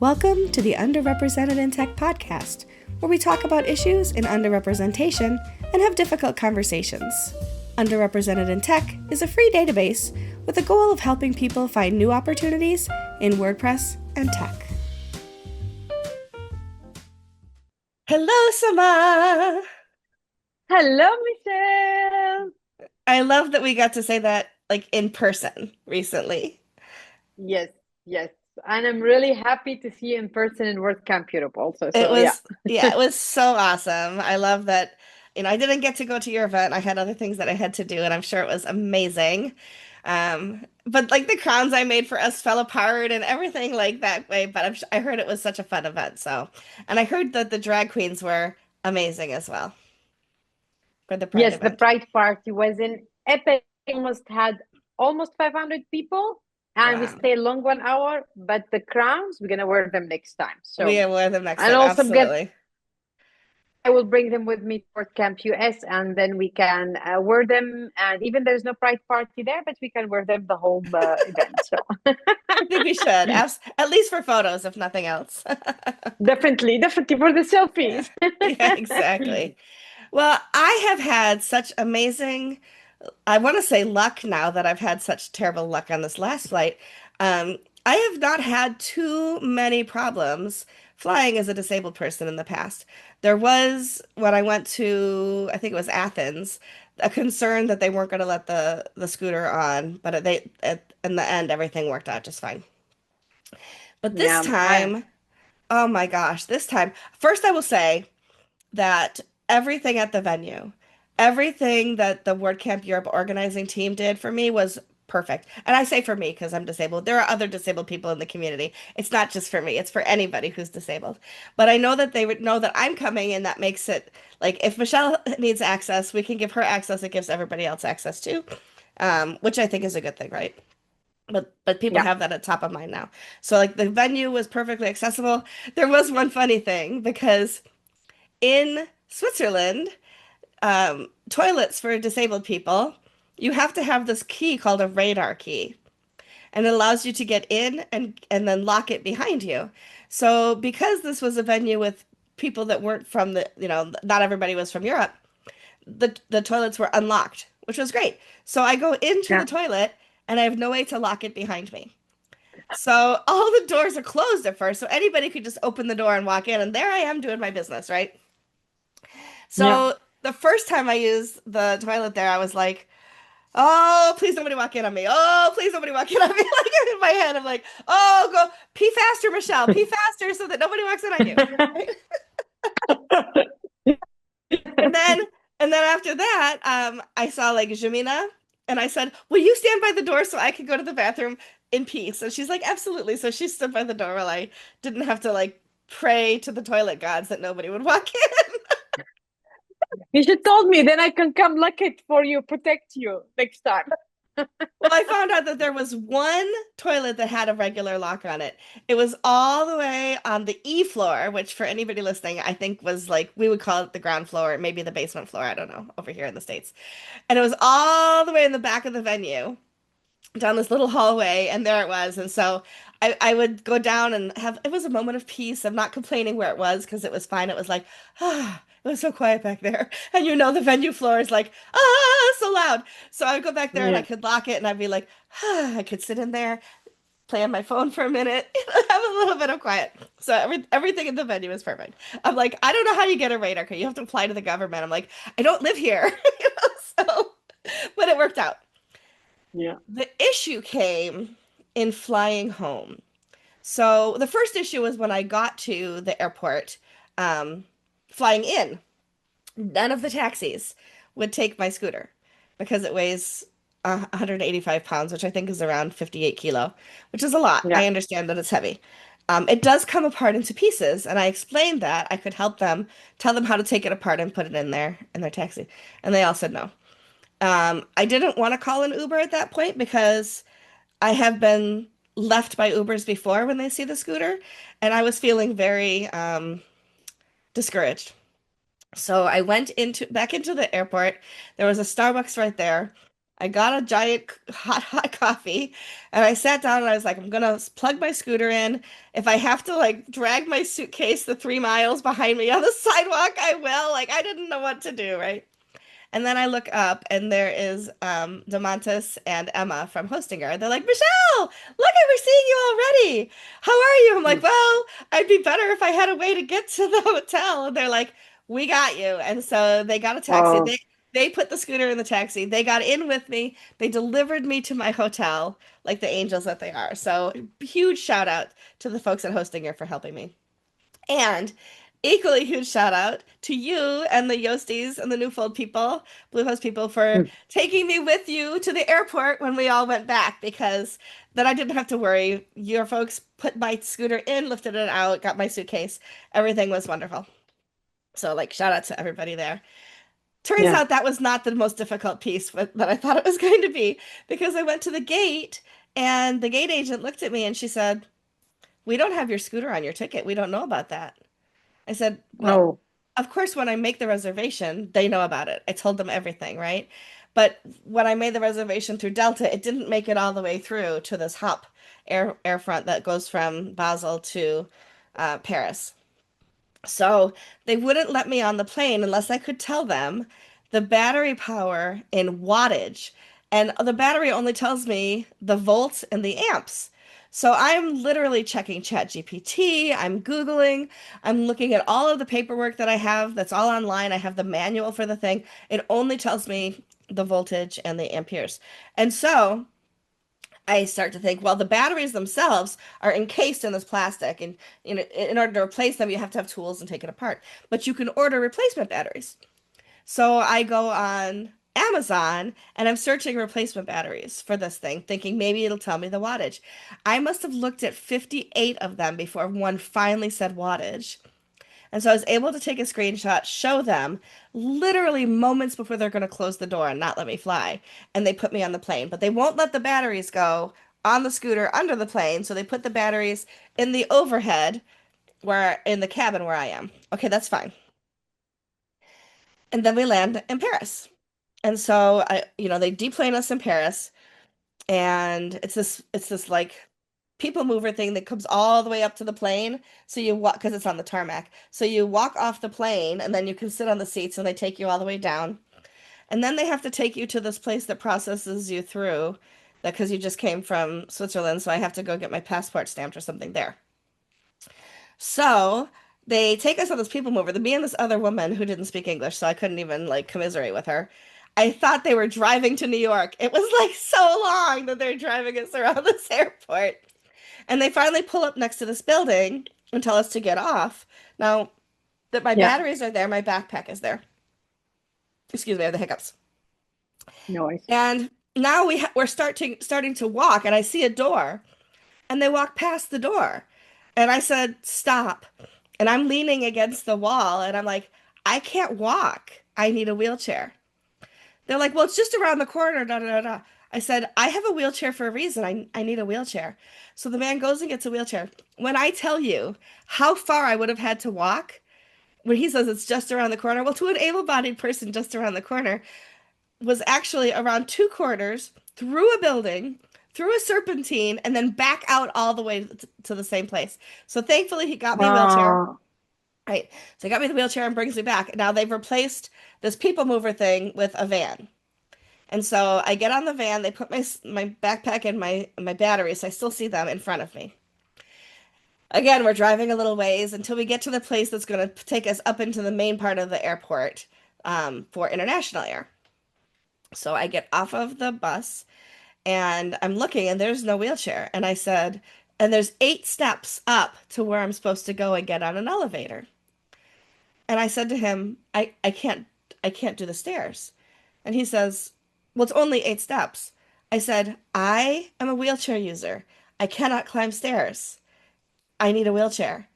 Welcome to the Underrepresented in Tech podcast, where we talk about issues in underrepresentation and have difficult conversations. Underrepresented in Tech is a free database with the goal of helping people find new opportunities in WordPress and tech. Hello, Sama! Hello, Michelle. I love that we got to say that in person recently. Yes, yes. And I'm really happy to see you in person in WordCamp Europe also. It So yeah. was, yeah, it was so awesome. I love that, I didn't get to go to your event. I had other things that I had to do, and I'm sure it was amazing. But the crowns I made for us fell apart and everything like that way. But I heard it was such a fun event. So, and I heard that the drag queens were amazing as well for the Pride Yes, the event. Pride party was in epic. Almost had almost 500 people and we Wow. stayed long 1 hour, but the crowns, we're gonna wear them next time. We So, wear them next and time. also get Absolutely. I will bring them with me to WordCamp US and then we can wear them. And even there's no Pride party there, but we can wear them the whole event. So I think we should, at least for photos, if nothing else. definitely, definitely for the Yeah. selfies. Yeah, exactly. Well, I have had such amazing, I want to say luck now that I've had such terrible luck on this last flight. I have not had too many problems flying as a disabled person in the past. There was, when I went to, I think it was Athens, a concern that they weren't going to let the scooter on, but in the end, everything worked out just fine. But this Yeah, I time, oh my gosh, this time, first I will say, that everything at the venue, everything that the WordCamp Europe organizing team did for me was perfect. And I say for me because I'm disabled. There are other disabled people in the community. It's not just for me, it's for anybody who's disabled. But I know that they would know that I'm coming, and that makes it like if Michelle needs access, we can give her access. It gives everybody else access too, which I think is a good thing, right? But people yeah. have that at top of mind now. So the venue was perfectly accessible. There was one funny thing because in Switzerland, toilets for disabled people, you have to have this key called a radar key, and it allows you to get in and then lock it behind you. So because this was a venue with people that weren't from not everybody was from Europe, the toilets were unlocked, which was great. So I go into the Yeah. toilet and I have no way to lock it behind me. So all the doors are closed at first, so anybody could just open the door and walk in, and there I am doing my business, right? Yeah. So the first time I used the toilet there, I was like, "Oh, please nobody walk in on me. Oh, please nobody walk in on me." Like in my head, I'm like, "Oh, go pee faster, Michelle. Pee faster so that nobody walks in on you." Right? And then and then after that, I saw Jamina, and I said, "Will you stand by the door so I can go to the bathroom in peace?" And she's like, "Absolutely." So she stood by the door while I didn't have to pray to the toilet gods that nobody would walk in. You should told me, then I can come lock it for you, protect you next time. Well, I found out that there was one toilet that had a regular lock on it. It was all the way on the E floor, which for anybody listening, I think was we would call it the ground floor, maybe the basement floor, I don't know, over here in the States. And it was all the way in the back of the venue, down this little hallway, and there it was. And so I would go down and it was a moment of peace. I'm not complaining where it was because it was fine. It was like, ah, it was so quiet back there. And the venue floor is like, ah, so loud. So I would go back there and I Yeah. could lock it, and I'd be like, ah, I could sit in there, play on my phone for a minute, have a little bit of quiet. So everything in the venue is perfect. I'm like, I don't know how you get a radar card. You have to apply to the government. I'm like, I don't live here. So, but it worked out. Yeah. The issue came in flying home. So the first issue was when I got to the airport, um, flying in. None of the taxis would take my scooter because it weighs 185 pounds, which I think is around 58 kilo, which is a lot. Yeah. I understand that it's heavy. It does come apart into pieces, and I explained that I could help them, tell them how to take it apart and put it in their taxi, and they all said no. I didn't want to call an Uber at that point because I have been left by Ubers before when they see the scooter, and I was feeling very discouraged. So I went into back into the airport. There was a Starbucks right there. I got a giant hot coffee and I sat down and I was like, I'm gonna plug my scooter in. If I have to like drag my suitcase the 3 miles behind me on the sidewalk, I will. Like I didn't know what to do, right? And then I look up and there is Demontis and Emma from Hostinger. They're like, Michelle, look, we're seeing you already. How are you? I'm like, Mm. well, I'd be better if I had a way to get to the hotel. And they're like, we got you. And so they got a taxi. Oh, They put the scooter in the taxi. They got in with me. They delivered me to my hotel like the angels that they are. So huge shout out to the folks at Hostinger for helping me. And equally huge shout out to you and the Yosties and the Newfold people, Bluehost people, for mm. taking me with you to the airport when we all went back because then I didn't have to worry. Your folks put my scooter in, lifted it out, got my suitcase. Everything was wonderful. So, like, shout out to everybody there. Turns Yeah. out that was not the most difficult piece that I thought it was going to be because I went to the gate and the gate agent looked at me and she said, we don't have your scooter on your ticket. We don't know about that. I said, well, Oh, of course, when I make the reservation, they know about it. I told them everything, right? But when I made the reservation through Delta, it didn't make it all the way through to this hop air front that goes from Basel to Paris. So they wouldn't let me on the plane unless I could tell them the battery power in wattage. And the battery only tells me the volts and the amps. So I'm literally checking ChatGPT, I'm Googling, I'm looking at all of the paperwork that I have that's all online. I have the manual for the thing. It only tells me the voltage and the amperes. And so I start to think, well, the batteries themselves are encased in this plastic, and in order to replace them, you have to have tools and take it apart. But you can order replacement batteries. So I go on Amazon and I'm searching replacement batteries for this thing, thinking maybe it'll tell me the wattage. I must have looked at 58 of them before one finally said wattage. And so I was able to take a screenshot, show them literally moments before they're going to close the door and not let me fly. And they put me on the plane, but they won't let the batteries go on the scooter under the plane. So they put the batteries in the overhead where in the cabin where I am. Okay, that's fine. And then we land in Paris. And so they deplane us in Paris and it's this like people mover thing that comes all the way up to the plane. So you walk because it's on the tarmac. So you walk off the plane and then you can sit on the seats and they take you all the way down. And then they have to take you to this place that processes you through that because you just came from Switzerland, so I have to go get my passport stamped or something there. So they take us on this people mover. Me and this other woman who didn't speak English, so I couldn't even like commiserate with her. I thought they were driving to New York. It was like so long that they're driving us around this airport. And they finally pull up next to this building and tell us to get off. Now that my yeah. batteries are there, my backpack is there. Excuse me, I have the hiccups. Noise. And now we're starting to walk, and I see a door, and they walk past the door. And I said, "Stop." And I'm leaning against the wall, and I'm like, "I can't walk. I need a wheelchair." They're like, "Well, it's just around the corner, da da da da." I said, "I have a wheelchair for a reason. I need a wheelchair." So the man goes and gets a wheelchair. When I tell you how far I would have had to walk, when he says it's just around the corner, well, to an able-bodied person, just around the corner was actually around two corners, through a building, through a serpentine, and then back out all the way to the same place. So thankfully, he got me a wheelchair. Oh, Right. So he got me the wheelchair and brings me back. Now they've replaced this people mover thing with a van. And so I get on the van, they put my backpack and my batteries, so I still see them in front of me. Again, we're driving a little ways until we get to the place that's going to take us up into the main part of the airport for international air. So I get off of the bus and I'm looking and there's no wheelchair. And I said, and there's 8 steps up to where I'm supposed to go and get on an elevator. And I said to him, I can't do the stairs. And he says, well, it's only 8 steps. I said, I am a wheelchair user. I cannot climb stairs. I need a wheelchair.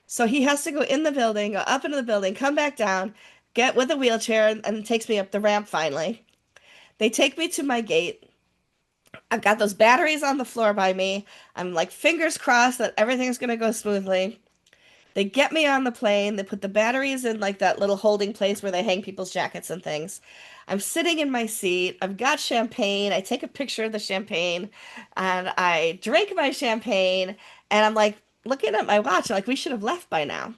So he has to go in the building, go up into the building, come back down, get with a wheelchair, and it takes me up the ramp finally. They take me to my gate. I've got those batteries on the floor by me. I'm like fingers crossed that everything's going to go smoothly. They get me on the plane. They put the batteries in like that little holding place where they hang people's jackets and things. I'm sitting in my seat. I've got champagne. I take a picture of the champagne and I drink my champagne. And I'm like looking at my watch, like, we should have left by now.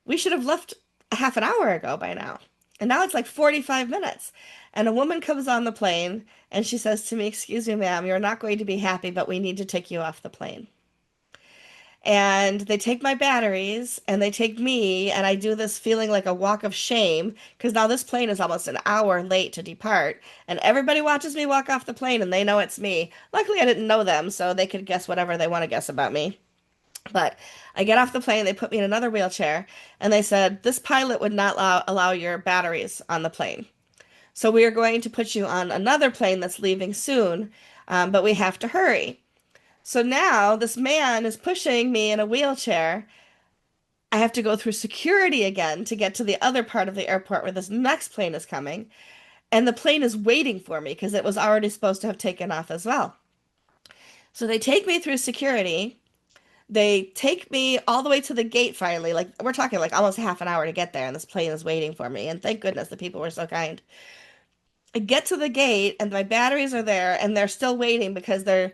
We should have left a half an hour ago by now. And now it's like 45 minutes. And a woman comes on the plane and she says to me, "Excuse me, ma'am, you're not going to be happy, but we need to take you off the plane." And they take my batteries and they take me, and I do this feeling like a walk of shame because now this plane is almost an hour late to depart, and everybody watches me walk off the plane and they know it's me. Luckily, I didn't know them, so they could guess whatever they want to guess about me. But I get off the plane, they put me in another wheelchair, and they said, "This pilot would not allow your batteries on the plane. So we are going to put you on another plane that's leaving soon, but we have to hurry." So now this man is pushing me in a wheelchair. I have to go through security again to get to the other part of the airport where this next plane is coming. And the plane is waiting for me because it was already supposed to have taken off as well. So they take me through security. They take me all the way to the gate finally. Like, we're talking like almost half an hour to get there, and this plane is waiting for me. And thank goodness the people were so kind. I get to the gate and my batteries are there and they're still waiting because they're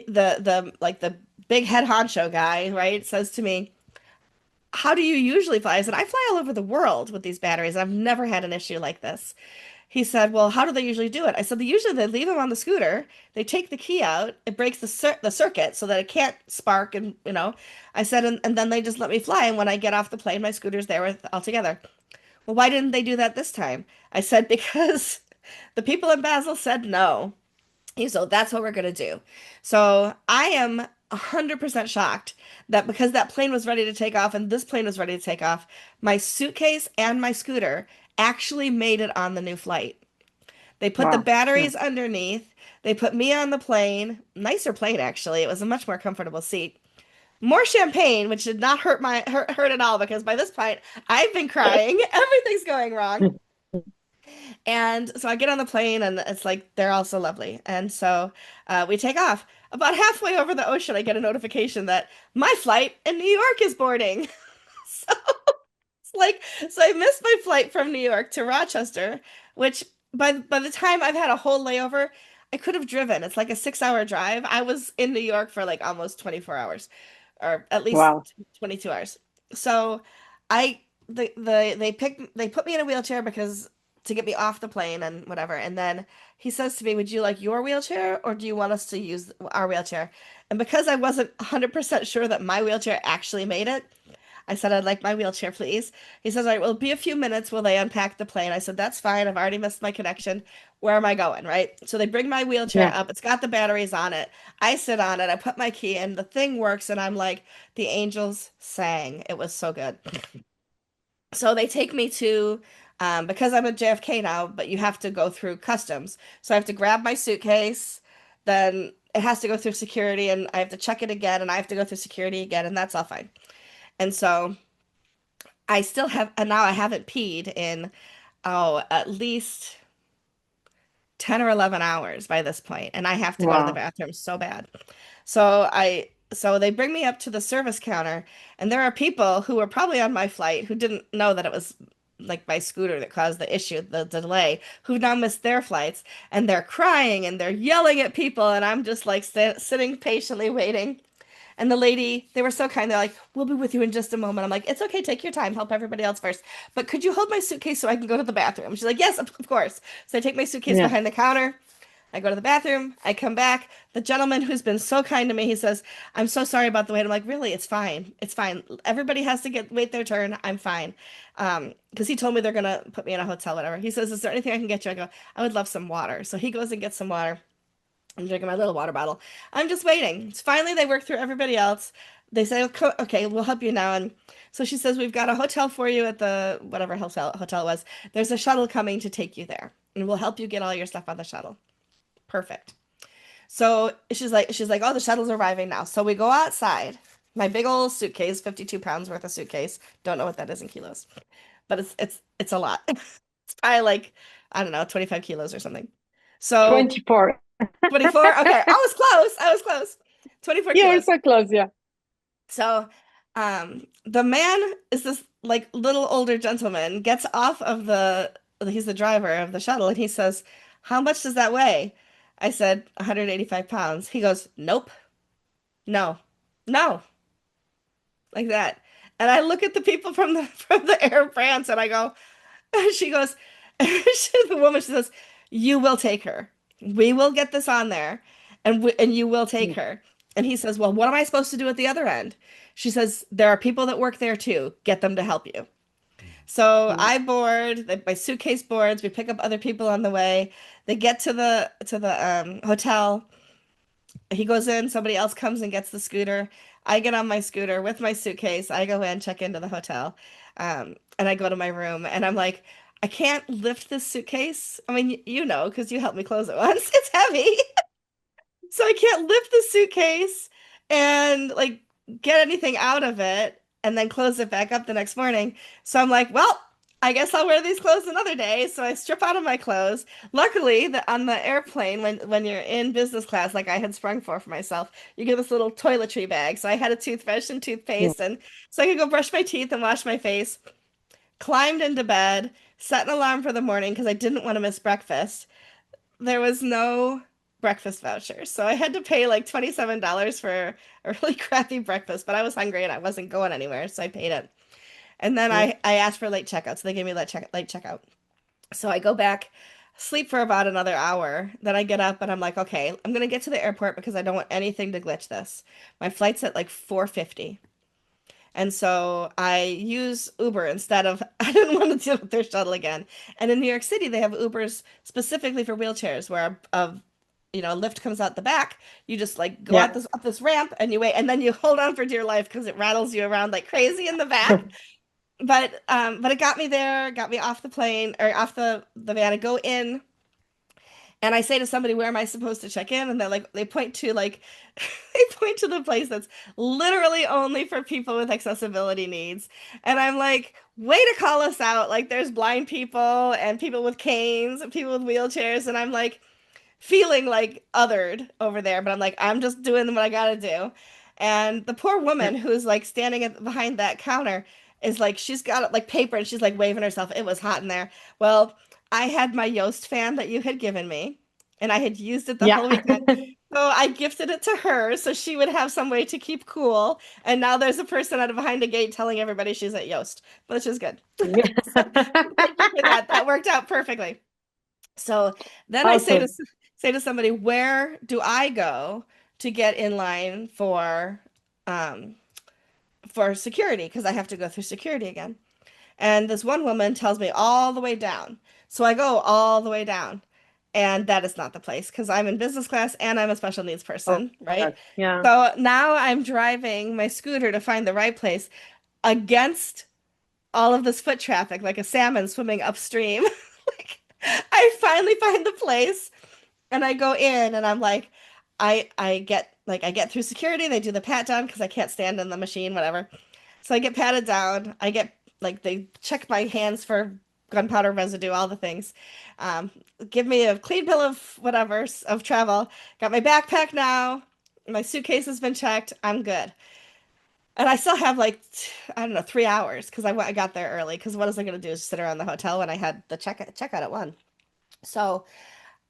the like the big head honcho guy, right, says to me, "How do you usually fly?" I said, "I fly all over the world with these batteries. I've never had an issue like this." He said, "Well, how do they usually do it?" I said, They leave them on the scooter. They take the key out. It breaks the circuit so that it can't spark, and I said, and then they just let me fly. And when I get off the plane, my scooter's there with all together. "Well, why didn't they do that this time?" I said, "Because the people in Basel said no." So that's what we're gonna do. So I am 100% shocked that because that plane was ready to take off and this plane was ready to take off, my suitcase and my scooter actually made it on the new flight. They put the Wow. Yeah. batteries underneath. They put me on the plane. Nicer plane, actually. It was a much more comfortable seat. More champagne, which did not hurt at all because by this point I've been crying. Everything's going wrong. And so I get on the plane, and it's like they're all so lovely. And so we take off. About halfway over the ocean, I get a notification that my flight in New York is boarding. So it's like, so I missed my flight from New York to Rochester, which by the time I've had a whole layover, I could have driven. It's like a 6 hour drive. I was in New York for like almost 24 hours, or at least Wow. 22 hours. So I they put me in a wheelchair because to get me off the plane and whatever. And then he says to me, "Would you like your wheelchair or do you want us to use our wheelchair?" And because I wasn't 100% sure that my wheelchair actually made it, I said, "I'd like my wheelchair, please." He says, "All right, well, it'll be a few minutes while they unpack the plane." I said, "That's fine. I've already missed my connection. Where am I going?" Right? So they bring my wheelchair Yeah. up. It's got the batteries on it. I sit on it. I put my key in. The thing works. And I'm like, the angels sang. It was so good. So they take me to, because I'm at JFK now, but you have to go through customs. So I have to grab my suitcase, then it has to go through security, and I have to check it again, and I have to go through security again, and that's all fine. And so I still have, and now I haven't peed in, oh, at least 10 or 11 hours by this point, and I have to go to the Wow. bathroom so bad. So they bring me up to the service counter, and there are people who were probably on my flight who didn't know that it was like my scooter that caused the issue, the delay, who now missed their flights, and they're crying and they're yelling at people, and I'm just like sitting patiently waiting. And the lady, they were so kind. They're like, "We'll be with you in just a moment." I'm like, "It's okay, take your time, help everybody else first. But could you hold my suitcase so I can go to the bathroom?" She's like, "Yes, of course." So I take my suitcase Yeah. behind the counter. I go to the bathroom. I come back. The gentleman who's been so kind to me, he says, "I'm so sorry about the wait." I'm like, "Really? It's fine. It's fine. Everybody has to wait their turn. I'm fine." Because he told me they're gonna put me in a hotel, whatever. He says, "Is there anything I can get you?" I go, "I would love some water." So he goes and gets some water. I'm drinking my little water bottle. I'm just waiting. Finally, they work through everybody else. They say, "Okay, okay, we'll help you now." And so she says, "We've got a hotel for you at the whatever hotel it was. There's a shuttle coming to take you there, and we'll help you get all your stuff on the shuttle." Perfect. So she's like, "Oh, the shuttle's arriving now." So we go outside. My big old suitcase, 52 pounds worth of suitcase. Don't know what that is in kilos, but it's a lot. It's probably like, I don't know, 25 kilos or something. So 24. 24. Okay, I was close. I was close. 24 You were kilos. so close. Yeah. So The man is this like little older gentleman, gets off of he's the driver of the shuttle, and he says, "How much does that weigh?" I said, 185 pounds. He goes, "Nope, no, no," like that. And I look at the people from the Air France, and I go, she goes, the woman, she says, "You will take her. We will get this on there, and you will take Mm. her." And he says, "Well, what am I supposed to do at the other end?" She says, "There are people that work there too. Get them to help you." So Mm. I board, my suitcase boards, we pick up other people on the way. They get to the hotel. He goes in, somebody else comes and gets the scooter. I get on my scooter with my suitcase. I go in, check into the hotel. And I go to my room and I'm like, I can't lift this suitcase. I mean, you know, because you helped me close it once. It's heavy. So I can't lift the suitcase and like get anything out of it and then close it back up the next morning. So I'm like, well, I guess I'll wear these clothes another day. So I strip out of my clothes. Luckily, on the airplane, when you're in business class, like I had sprung for myself, you get this little toiletry bag. So I had a toothbrush and Mm. toothpaste, and so I could go brush my teeth and wash my face. Climbed into bed, set an alarm for the morning because I didn't want to miss breakfast. There was no breakfast voucher. So I had to pay like $27 for a really crappy breakfast, but I was hungry and I wasn't going anywhere, so I paid it. And then Mm. I asked for late checkout, so they gave me late checkout. So I go back, sleep for about another hour. Then I get up and I'm like, okay, I'm gonna get to the airport because I don't want anything to glitch this. My flight's at like 4:50. And so I use Uber instead of, I didn't want to deal with their shuttle again. And in New York City, they have Ubers specifically for wheelchairs where a lift comes out the back. You just like go out Yeah. this up this ramp and you wait, and then you hold on for dear life because it rattles you around like crazy in the back. But it got me there, got me off the plane or off the van. I go in and I say to somebody, "Where am I supposed to check in?" And they're like, they point to like, they point to the place that's literally only for people with accessibility needs. And I'm like, way to call us out. Like, there's blind people and people with canes and people with wheelchairs. And I'm like, feeling like othered over there, but I'm like, I'm just doing what I gotta do. And the poor Yeah. woman who's like standing behind that counter is like, she's got like paper and she's like waving herself. It was hot in there. Well, I had my Yoast fan that you had given me, and I had used it the Yeah. whole weekend. So I gifted it to her so she would have some way to keep cool. And now there's a person out behind a gate telling everybody she's at Yoast, which is good. So thank you for that. That worked out perfectly. So then I Awesome. say to somebody, where do I go to get in line um for security? Because I have to go through security again. And this one woman tells me all the way down. So I go all the way down. And that is not the place because I'm in business class and I'm a special needs Oh, person, right? God. Yeah. So now I'm driving my scooter to find the right place against all of this foot traffic, like a salmon swimming upstream. Like, I finally find the place and I go in and I'm like, I get through security. They do the pat down because I can't stand in the machine, whatever. So I get patted down. I get like they check my hands for gunpowder residue, all the things. Um, Give me a clean bill of whatever of travel. Got my backpack now. My suitcase has been checked. I'm good. And I still have like I don't know 3 hours because I got there early. Because what was I gonna do? Is sit around the hotel when I had the checkout at 1. So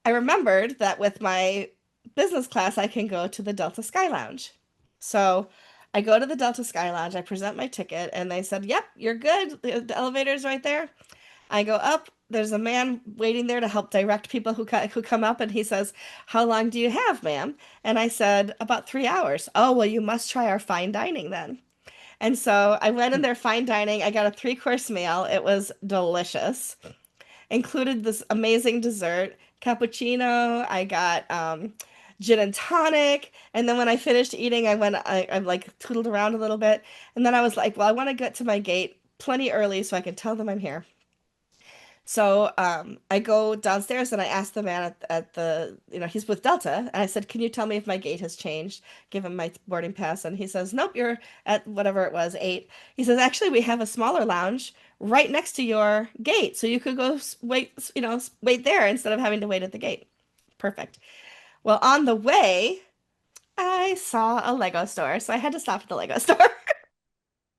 I remembered that with my business class, I can go to the Delta Sky Lounge. So I go to the Delta Sky Lounge, I present my ticket, and they said, "Yep, you're good. The elevator's right there." I go up. There's a man waiting there to help direct people who come up, and he says, "How long do you have, ma'am?" And I said, "About 3 hours." "Oh, well, you must try our fine dining then." And so I went in their fine dining. I got a three-course meal. It was delicious. Included this amazing dessert, cappuccino. I got gin and tonic. And then when I finished eating, I like tootled around a little bit. And then I was like, well, I want to get to my gate plenty early so I can tell them I'm here. So I go downstairs and I ask the man at he's with Delta. And I said, can you tell me if my gate has changed? Give him my boarding pass. And he says, nope, you're at whatever it was, 8. He says, actually, we have a smaller lounge right next to your gate. So you could go wait, wait there instead of having to wait at the gate. Perfect. Well, on the way, I saw a Lego store. So I had to stop at the Lego store.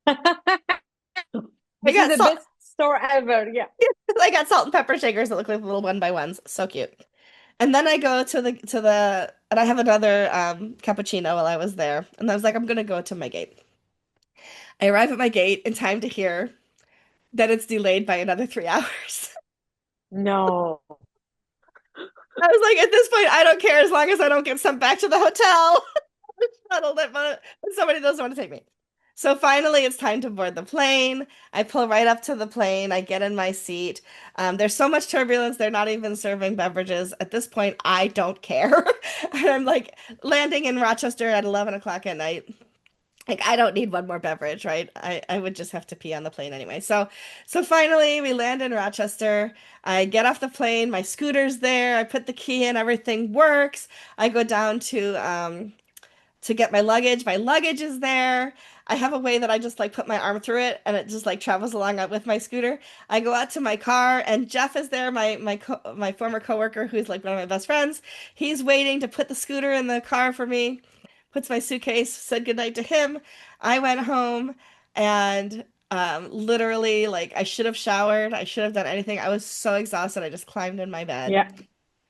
I This is got the salt. best store ever. Yeah. I got salt and pepper shakers that look like little one by ones. So cute. And then I go to the and I have another cappuccino while I was there. And I was like, I'm gonna go to my gate. I arrive at my gate in time to hear that it's delayed by another 3 hours. No. I was like, at this point, I don't care as long as I don't get sent back to the hotel. Shuttle that somebody doesn't want to take me. So finally, it's time to board the plane. I pull right up to the plane. I get in my seat. There's so much turbulence, they're not even serving beverages. At this point, I don't care. And I'm like landing in Rochester at 11 o'clock at night. Like I don't need one more beverage, right? I would just have to pee on the plane anyway. So finally we land in Rochester. I get off the plane, my scooter's there, I put the key in, everything works. I go down to get my luggage. My luggage is there. I have a way that I just like put my arm through it and it just like travels along with my scooter. I go out to my car and Jeff is there, my former coworker who's like one of my best friends. He's waiting to put the scooter in the car for me. Puts my suitcase, said goodnight to him. I went home and literally like I should have showered. I should have done anything. I was so exhausted. I just climbed in my bed. Yeah.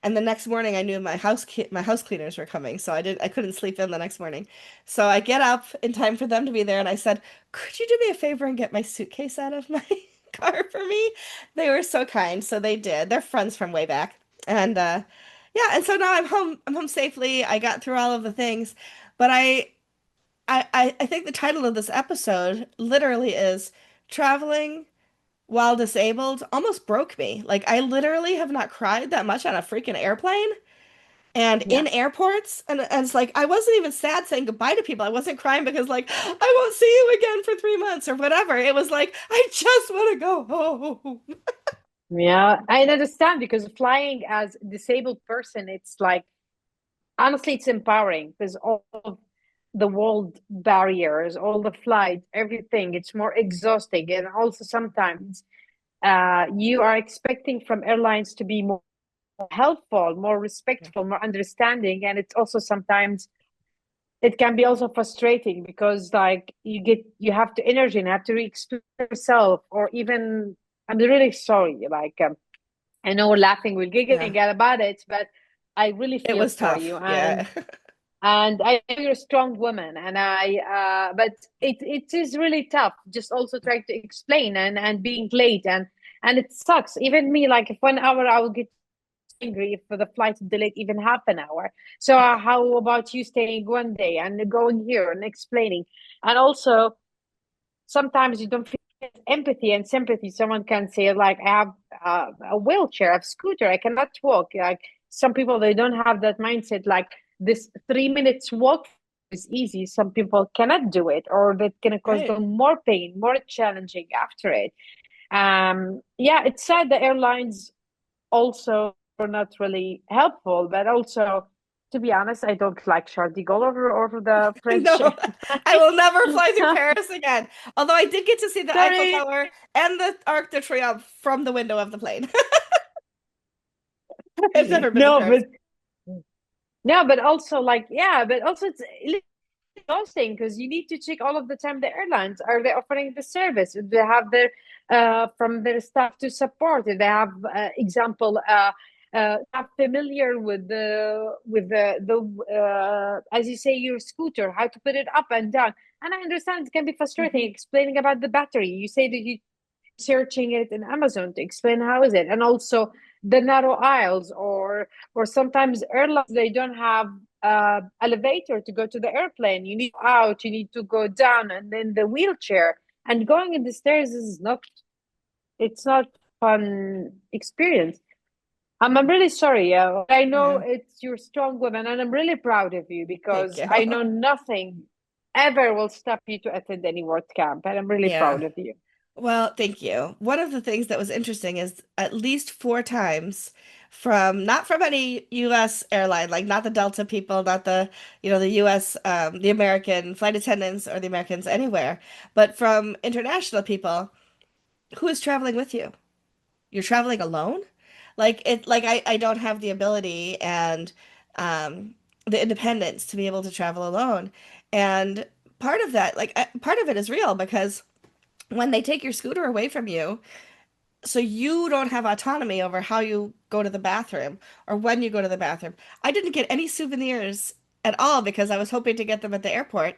And the next morning I knew my house cleaners were coming, so I couldn't sleep in the next morning. So I get up in time for them to be there and I said, "Could you do me a favor and get my suitcase out of my car for me?" They were so kind, so they did. They're friends from way back. And yeah, and so now I'm home. I'm home safely. I got through all of the things. But I think the title of this episode literally is Traveling While Disabled Almost Broke Me. Like I literally have not cried that much on a freaking airplane and Yeah. in airports. And it's like I wasn't even sad saying goodbye to people. I wasn't crying because like I won't see you again for 3 months or whatever. It was like I just want to go home. Yeah. I understand because flying as a disabled person, it's like honestly, it's empowering because all of the world barriers, all the flights, everything, it's more exhausting. And also sometimes you are expecting from airlines to be more helpful, more respectful, more understanding. And it's also sometimes it can be also frustrating because like you have to energy and have to re-explain yourself or even I'm really sorry. Like I know we're laughing, we're Yeah, giggling about it, but I really it feel was for you. tough. Yeah. And I know you're a strong woman, and but it is really tough. Just also trying to explain and being late, and it sucks. Even me, like if 1 hour, I will get angry if the flight is delayed even half an hour. So how about you staying one day and going here and explaining, and also sometimes you don't feel empathy and sympathy. Someone can say like, I have a wheelchair, a scooter, I cannot walk. Like some people, they don't have that mindset. Like this 3 minutes walk is easy. Some people cannot do it, or that can cause Right. them more pain, more challenging after it. Yeah, it's sad the airlines also are not really helpful, but also to be honest, I don't like Charles de Gaulle over the French. No, I will never fly through Paris again. Although I did get to see the Eiffel Sorry. Tower and the Arc de Triomphe from the window of the plane. I've never been to No, Paris. but no, but also like yeah, but also it's exhausting because you need to check all of the time the airlines are they offering the service. Do they have their from their staff to support? Do they have example not familiar with the as you say your scooter, how to put it up and down. And I understand it can be frustrating Mhm. explaining about the battery. You say that you searching it in Amazon to explain how is it, and also the narrow aisles, or sometimes airlines they don't have elevator to go to the airplane. You need to go out, you need to go down, and then the wheelchair and going in the stairs is not. It's not fun experience. I'm really sorry. I know Yeah, it's you're a strong woman, and I'm really proud of you thank because you. I know nothing ever will stop you to attend any word camp, and I'm really Yeah. proud of you. Well, thank you. One of the things that was interesting is at least 4 times from not from any US airline, like not the Delta people, not the US, the American flight attendants or the Americans anywhere, but from international people who is traveling with you. You're traveling alone? Like I don't have the ability and um the independence to be able to travel alone. And part of that, like part of it is real because when they take your scooter away from you, so you don't have autonomy over how you go to the bathroom or when you go to the bathroom. I didn't get any souvenirs at all because I was hoping to get them at the airport,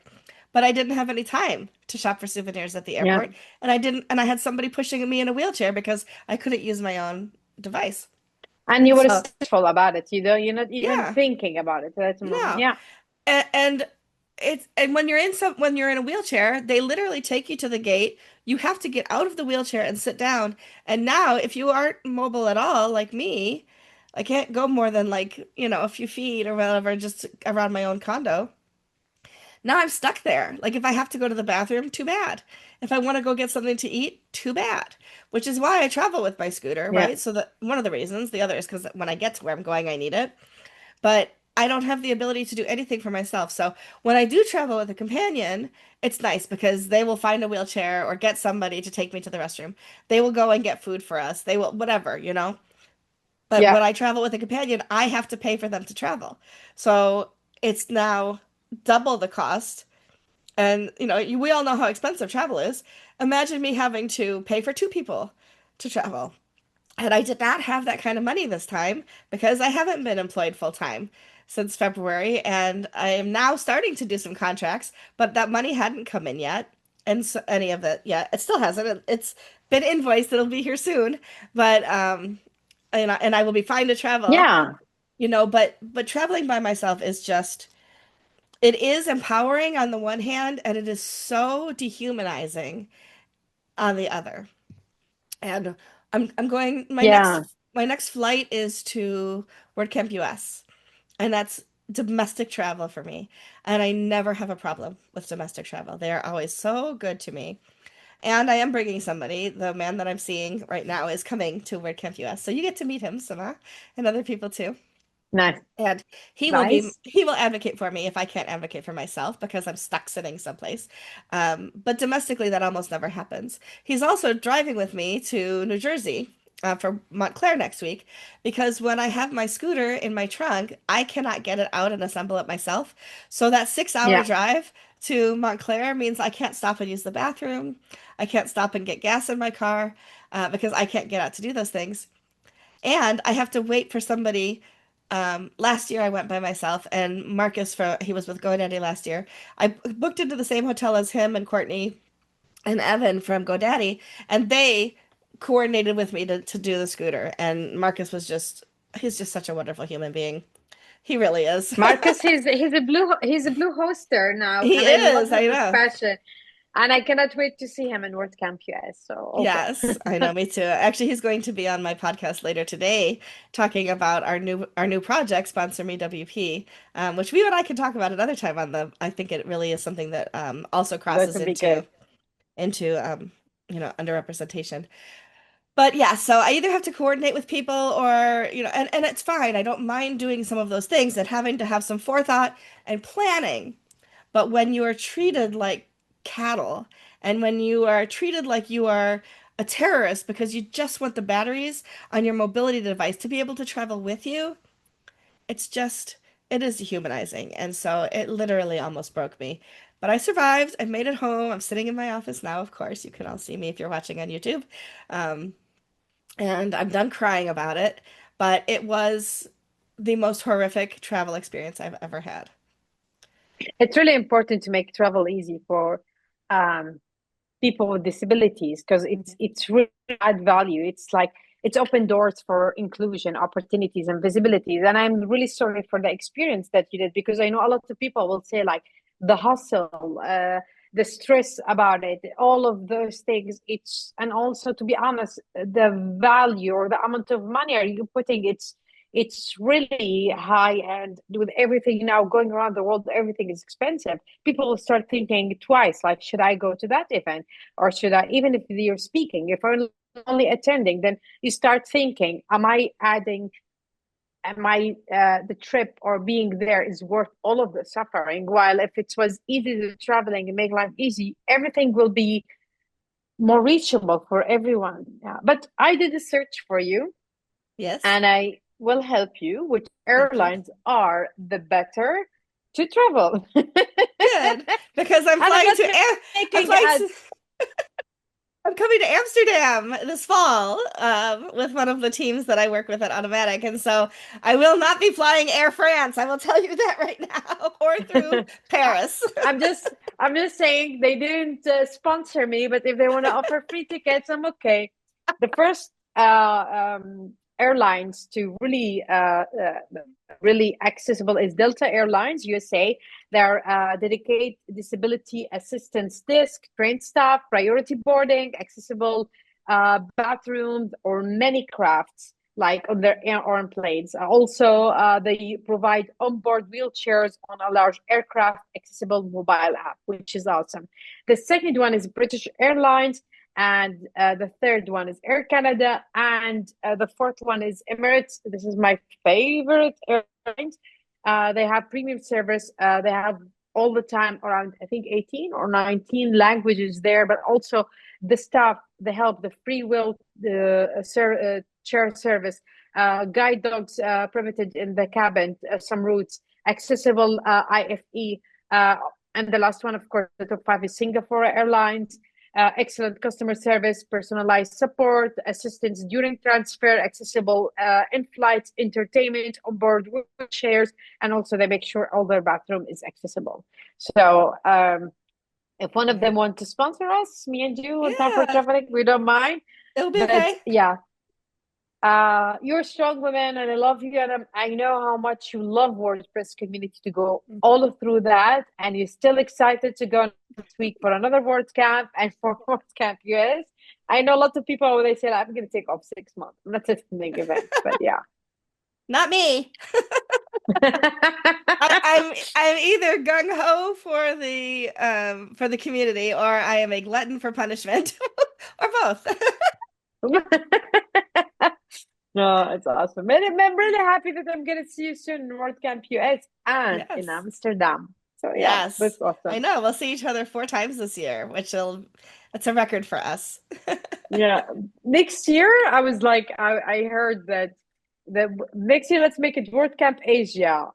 but I didn't have any time to shop for souvenirs at the Yeah. airport, and I had somebody pushing me in a wheelchair because I couldn't use my own device. And you were So, stressful about it. You're not even yeah, thinking about it at the moment. no. Yeah. And when you're in a wheelchair, they literally take you to the gate. You have to get out of the wheelchair and sit down. And now, if you aren't mobile at all, like me, I can't go more than like, a few feet or whatever, just around my own condo. Now I'm stuck there. Like if I have to go to the bathroom, too bad. If I want to go get something to eat, too bad. Which is why I travel with my scooter, Yeah. right? So that one of the reasons, the other is because when I get to where I'm going, I need it, but I don't have the ability to do anything for myself. So when I do travel with a companion, it's nice because they will find a wheelchair or get somebody to take me to the restroom. They will go and get food for us. They will, whatever. But Yeah. when I travel with a companion, I have to pay for them to travel. So it's now double the cost. And, we all know how expensive travel is. Imagine me having to pay for two people to travel. And I did not have that kind of money this time because I haven't been employed full time since February, and I am now starting to do some contracts, but that money hadn't come in yet, and so any of it yet. It still hasn't. It's been invoiced. It'll be here soon, but and I will be fine to travel, Yeah. but traveling by myself is just it is empowering on the one hand, and it is so dehumanizing on the other. And I'm going Yeah. my next flight is to WordCamp US, and that's domestic travel for me. And I never have a problem with domestic travel. They are always so good to me. And I am bringing somebody. The man that I'm seeing right now is coming to WordCamp US. So you get to meet him, Sama, and other people too. Nice. And Nice. he will advocate for me if I can't advocate for myself because I'm stuck sitting someplace. But domestically, that almost never happens. He's also driving with me to New Jersey for Montclair next week because when I have my scooter in my trunk, I cannot get it out and assemble it myself. So that 6 hour Yeah. drive to Montclair means I can't stop and use the bathroom. I can't stop and get gas in my car because I can't get out to do those things. And I have to wait for somebody. Last year I went by myself, and he was with GoDaddy last year. I booked into the same hotel as him and Courtney and Evan from GoDaddy, and they coordinated with me to do the scooter. And he's just such a wonderful human being. He really is. Marcus, he's a blue hoster now, He and I love is, I his know. passion. And I cannot wait to see him in WordCamp US. So Yes, I okay. know, me too. Actually, he's going to be on my podcast later today, talking about our new project, Sponsor Me WP, which we and I can talk about another time on the. I think it really is something that also That crosses would be into good. underrepresentation. But yeah, so I either have to coordinate with people or and it's fine. I don't mind doing some of those things and having to have some forethought and planning. But when you are treated like cattle and when you are treated like you are a terrorist because you just want the batteries on your mobility device to be able to travel with you, it is dehumanizing. And so it literally almost broke me. But I survived. I made it home. I'm sitting in my office now, of course. You can all see me if you're watching on YouTube. Um, and I'm done crying about it. But it was the most horrific travel experience I've ever had. It's really important to make travel easy for um, people with disabilities because it's really add value. It's like it's open doors for inclusion, opportunities, and visibilities. And I'm really sorry for the experience that you did because I know a lot of people will say like the hustle, the stress about it, all of those things. It's and also to be honest, the value or the amount of money are you putting? It's really high, and with everything now going around the world, everything is expensive. People will start thinking twice, like, should I go to that event? Or should I, even if you're speaking, if you're only attending, then you start thinking, am I the trip or being there is worth all of the suffering? While if it was easy to traveling and make life easy, everything will be more reachable for everyone. Yeah. But I did a search for you Yes, and I will help you which thank you. airlines are the better to travel. good because I'm And I'm flying not to I'm making flying to, ads. I'm coming to Amsterdam this fall with one of the teams that I work with at Automatic, and so I will not be flying Air France. I will tell you that right now, or through I, Paris. I'm just saying they didn't sponsor me, but if they want to offer free tickets, I'm okay. The first airlines to really accessible is Delta Airlines USA. They're dedicate disability assistance desk, trained staff, priority boarding, accessible bathrooms, or many crafts like on their airplanes. Also, they provide onboard wheelchairs on a large aircraft accessible mobile app, which is awesome. The second one is British Airlines, and the third one is Air Canada, and the fourth one is Emirates. This is my favorite airlines. They have premium service. They have all the time around, I think, 18 or 19 languages there, but also the staff, the help, the free will, the chair service, guide dogs permitted in the cabin, some routes, accessible IFE. And the last one, of course, the top five is Singapore Airlines. Excellent customer service, personalized support, assistance during transfer, accessible in-flight entertainment, onboard wheelchairs, and also they make sure all their bathroom is accessible. So if one of them Right. want to sponsor us, me and you on time for Yeah, traveling, we don't mind. it'll be But okay. yeah, you're a strong woman, and I love you, and I know how much you love WordPress community to go all through that, and you're still excited to go next week for another WordCamp and for WordCamp US. I know lots of people they say I'm going to take off 6 months. I'm not attending events, but yeah. Not me. I'm either gung ho for the community, or I am a glutton for punishment, or both. No, it's awesome. And I'm really happy that I'm going to see you soon in WordCamp US and in Yes. Amsterdam. So yeah, Yes. that's I awesome. know. We'll see each other 4 times this year, that's a record for us. Yeah. Next year, I was like, I heard that the next year, let's make it WordCamp Asia,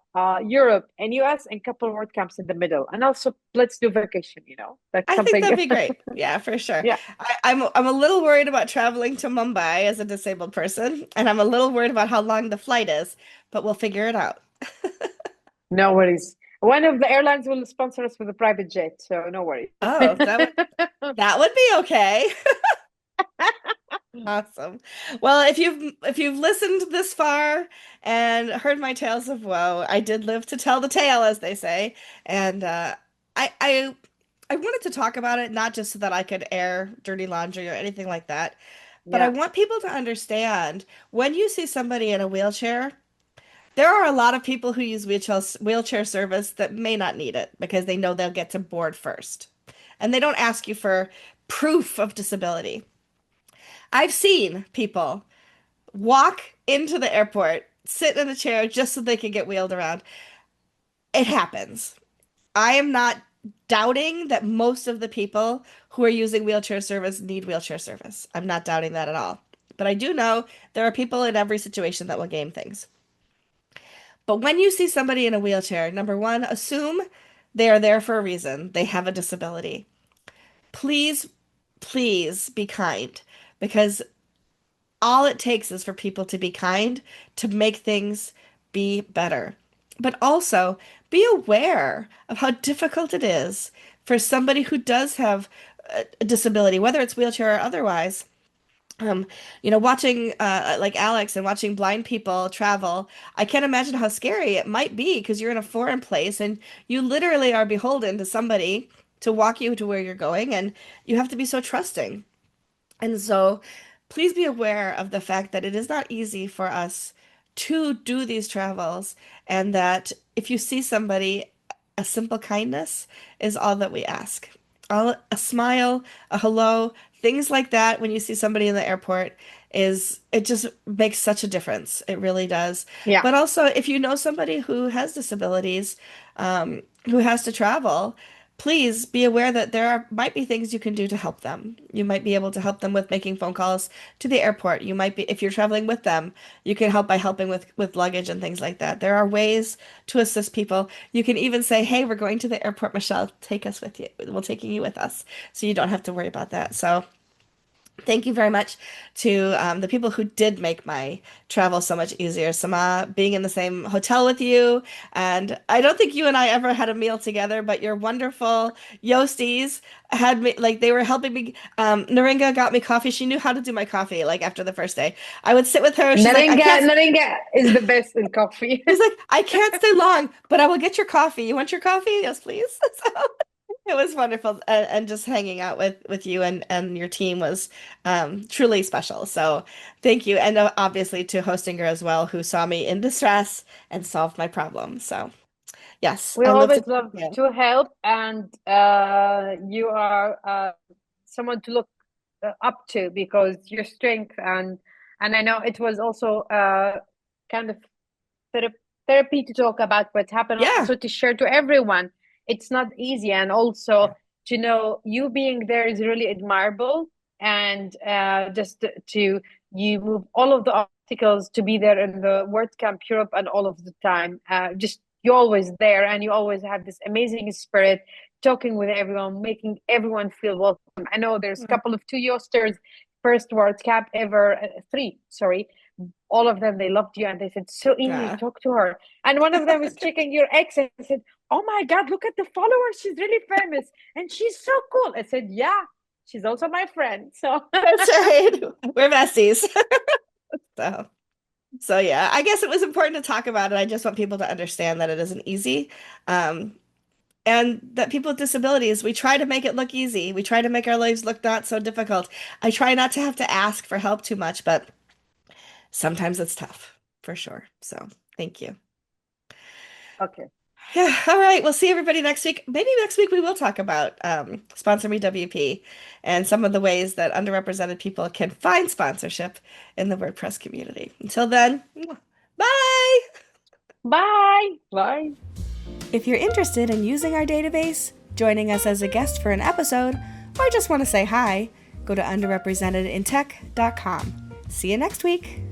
Europe, and US, and couple WordCamps in the middle. And also, let's do vacation, That's I think something. that'd be great. Yeah, for sure. Yeah. I'm a little worried about traveling to Mumbai as a disabled person, and I'm a little worried about how long the flight is, but we'll figure it out. No worries. One of the airlines will sponsor us with a private jet, so no worries. Oh, that would be okay. Awesome. Well, if you've listened this far and heard my tales of woe, I did live to tell the tale, as they say, and I I I wanted to talk about it not just so that I could air dirty laundry or anything like that, but I Yeah. want people to understand when you see somebody in a wheelchair, there are a lot of people who use wheelchair service that may not need it because they know they'll get to board first, and they don't ask you for proof of disability. I've seen people walk into the airport, sit in a chair just so they can get wheeled around. It happens. I am not doubting that most of the people who are using wheelchair service need wheelchair service. I'm not doubting that at all. But I do know there are people in every situation that will game things. But when you see somebody in a wheelchair, number one, assume they are there for a reason. They have a disability. Please, please be kind because all it takes is for people to be kind to make things be better. But also be aware of how difficult it is for somebody who does have a disability, whether it's wheelchair or otherwise. Um, watching like Alex and watching blind people travel, I can't imagine how scary it might be because you're in a foreign place and you literally are beholden to somebody to walk you to where you're going, and you have to be so trusting. And so please be aware of the fact that it is not easy for us to do these travels, and that if you see somebody, a simple kindness is all that we ask. A smile, a hello, things like that when you see somebody in the airport it just makes such a difference. It really does. Yeah. But also if you know somebody who has disabilities, who has to travel, please be aware that might be things you can do to help them. You might be able to help them with making phone calls to the airport. You might be, if you're traveling with them, you can help by helping with luggage and things like that. There are ways to assist people. You can even say, "Hey, we're going to the airport, Michelle. Take us with you. We're taking you with us," so you don't have to worry about that. So. Thank you very much to the people who did make my travel so much easier. Sama, being in the same hotel with you. And I don't think you and I ever had a meal together, but your wonderful Yostis had me, like, they were helping me. Naringa got me coffee. She knew how to do my coffee, like, after the first day. I would sit with her. She's like, I Naringa, can't. Naringa is the best in coffee. She's like, I can't stay long, but I will get your coffee. You want your coffee? Yes, please. So it was wonderful, and just hanging out with you and your team was truly special. So thank you, and obviously to Hostinger as well, who saw me in distress and solved my problem. So yes, We I live to always love yeah, to help, and you are someone to look up to because your strength and I know it was also kind of thera therapy to talk about what happened, yeah, also to share to everyone. It's not easy, and yeah, also to know you being there is really admirable, and just to you move all of the obstacles to be there in the WordCamp Europe and all of the time. Just you're always there, and you always have this amazing spirit, talking with everyone, making everyone feel welcome. I know there's a couple of two Yosters, first WordCamp ever, three, sorry, all of them, they loved you and they said so easy to yeah. talk to her, and one of them was checking your ex and said, oh my god, look at the followers, she's really famous and she's so cool. I said, yeah, she's also my friend, so That's right. We're besties. So. So yeah, I guess it was important to talk about it. I just want people to understand that it isn't easy. Um, and that people with disabilities, we try to make it look easy. We try to make our lives look not so difficult. I try not to have to ask for help too much, but sometimes it's tough, for sure. So thank you. okay. Yeah, all right. We'll see everybody next week. Maybe next week we will talk about Sponsor Me WP and some of the ways that underrepresented people can find sponsorship in the WordPress community. Until then, bye. Bye bye. If you're interested in using our database, joining us as a guest for an episode, or just want to say hi, go to underrepresentedintech.com. See you next week.